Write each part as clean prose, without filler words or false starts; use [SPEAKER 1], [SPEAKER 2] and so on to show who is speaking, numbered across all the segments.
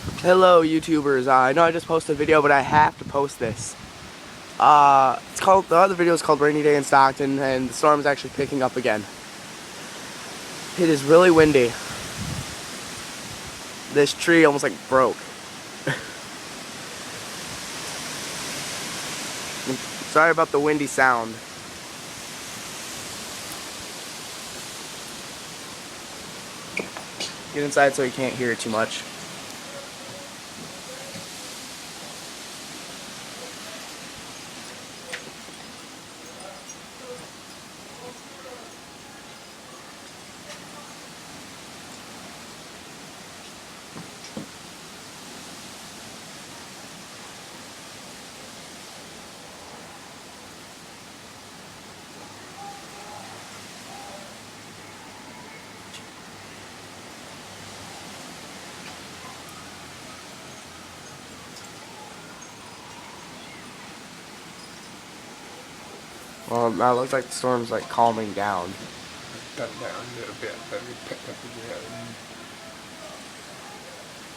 [SPEAKER 1] Hello YouTubers, I know I just posted a video, but I have to post this. The other video is called Rainy Day in Stockton, and the storm is actually picking up again. It is really windy. This tree almost like broke. Sorry about the windy sound. Get inside so you can't hear it too much. Well, now it looks like the storm's like calming down.
[SPEAKER 2] Done down a little bit, but we picked up again.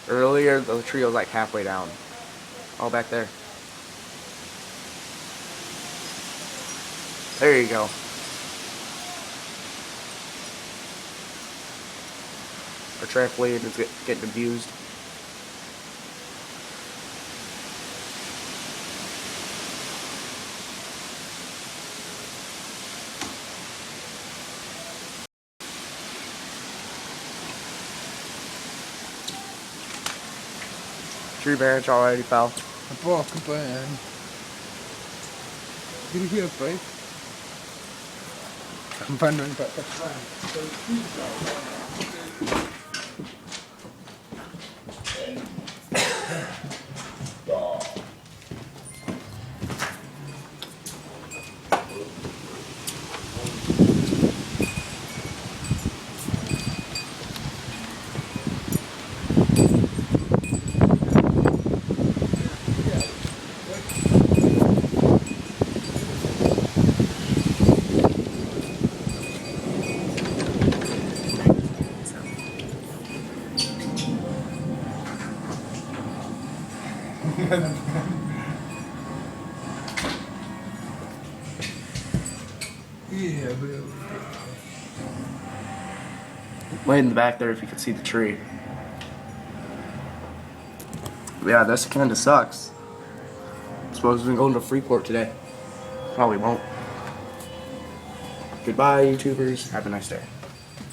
[SPEAKER 1] Earlier, the tree was like halfway down. All back there. There you go. Our trampoline is getting abused. Tree branch already fell.
[SPEAKER 2] I broke a bone. Did you hear, babe? I'm wondering about the yeah, but
[SPEAKER 1] Way in the back there if you could see the tree. Yeah, this kind of sucks. Suppose we're going to Freeport today. Probably won't. Goodbye, YouTubers. Have a nice day.